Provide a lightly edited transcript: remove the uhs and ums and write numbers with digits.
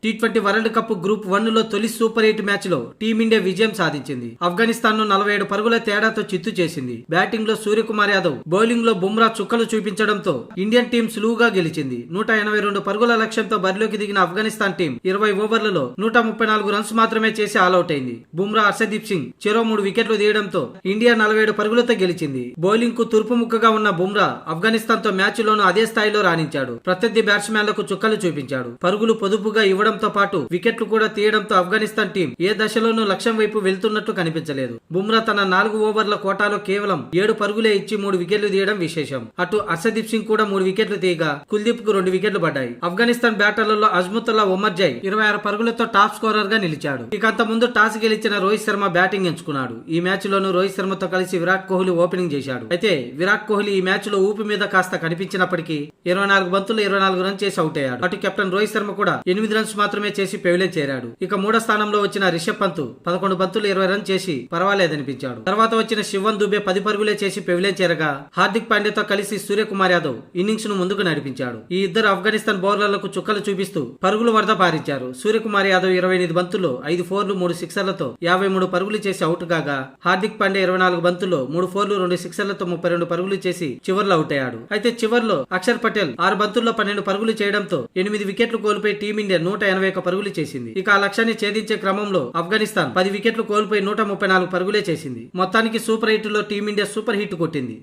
T20 world cup group 1 లో తొలి super 8 match లో టీమిండియా విజయం సాధించింది. ఆఫ్ఘనిస్తాన్ ను 47 పరుగుల తేడాతో చిత్తు చేసింది. బ్యాటింగ్ లో సూర్యకుమార్ యాదవ్, బౌలింగ్ లో బుమ్రా చుక్కలు చూపించడంతో ఇండియన్ టీం సులువుగా గెలిచింది. 182 పరుగుల లక్ష్యంతో బరిలోకి దిగిన ఆఫ్ఘనిస్తాన్ టీం 20 ఓవర్లలో 134 రన్స్ మాత్రమే చేసి ఆలౌట్ అయింది. బుమ్రా, హర్షదీప్ సింగ్ చెరో 3 వికెట్లు తీయడంతో ఇండియా 47 పరుగులతో గెలిచింది. బౌలింగ్ కు తూర్పు ముక్కగా ఉన్న బుమ్రా ఆఫ్ఘనిస్తాన్ తో మ్యాచ్ లోనూ అదే స్థాయిలో రాణించాడు. ప్రత్యర్థి బ్యాట్స్మెన్లకు చుక్కలు చూపించాడు. పరుగులు పొదుపుగా ఇవ్వడంతో పాటు వికెట్లు కూడా తీయడంతో ఆఫ్ఘనిస్తాన్ టీం ఏ దశలోనూ లక్ష్యం వైపు వెళ్తున్నట్టు కనిపించలేదు. బుమ్రా తన 4 ఓవర్ల కోటాలో కేవలం 7 పరుగులే ఇచ్చి 3 వికెట్లు తీయడం విశేషం. అటు హర్షదీప్ సింగ్ కూడా 3 వికెట్లు తీయగా కుల్దీప్ కు 2 వికెట్లు పడ్డాయి. ఆఫ్ఘనిస్తాన్ బ్యాటర్లలో అజ్ముతుల్లా ఒమర్జై 26 పరుగులతో టాప్ స్కోరర్ గా నిలిచాడు. ఇక అంత ముందు టాస్ గెలిచిన రోహిత్ శర్మ బ్యాటింగ్ ఎంచుకున్నాడు. ఈ మ్యాచ్ లోనూ రోహిత్ శర్మతో కలిసి విరాట్ కోహ్లీ ఓపెనింగ్ చేశాడు. అయితే విరాట్ కోహ్లీ ఈ మ్యాచ్ లో ఊపి మీద కాస్త కనిపించినప్పటికీ 24 బంతులు 24 రన్స్ చేసి అవుట్ అయ్యాడు. అటు కెప్టెన్ రోహిత్ శర్మ కూడా 8 రన్స్ మాత్రమే చేసి పెవిలియన్ చేరాడు. ఇక 3వ స్థానంలో వచ్చిన రిషబ్ పంత్ 11 బంతులు 20 రన్స్ చేసి పర్వాలేదనిపించాడు. తర్వాత వచ్చిన శివన్ దుబే 10 పరుగులే చేసి పెవిలియన్ చేరగా హార్దిక్ పాండ్యాతో కలిసి సూర్యకుమార్ యాదవ్ ఇన్నింగ్స్ ను ముందుకు నడిపించాడు. ఈ ఇద్దరు ఆఫ్ఘనిస్తాన్ బౌలర్లకు చుక్కలు చూపిస్తూ పరుగులు వరద పారించారు. సూర్యకుమార్ యాదవ్ 28 బంతుల్లో 5 ఫోర్లు 3 సిక్సర్లతో 53 పరుగులు చేసి అవుట్ కాగా హార్దిక్ పాండ్యా 24 బంతుల్లో 3 ఫోర్లు 2 సిక్సర్లతో 32 పరుగులు చేసి చివర్లో అవుట్ అయ్యాడు. అయితే చివర్లో అక్షర్ పటేల్ 6 బంతుల్లో 12 పరుగులు చేయడంతో 8 వికెట్లు కోల్పోయి టీమిండియా 181 పరుగులు చేసింది. ఇక ఆ లక్ష్యాన్ని ఛేదించే క్రమంలో ఆఫ్ఘనిస్తాన్ 10 వికెట్లు కోల్పోయి 134 పరుగులే చేసింది. మొత్తానికి సూపర్ 8 లో టీమిండియా సూపర్ హిట్ కొట్టింది.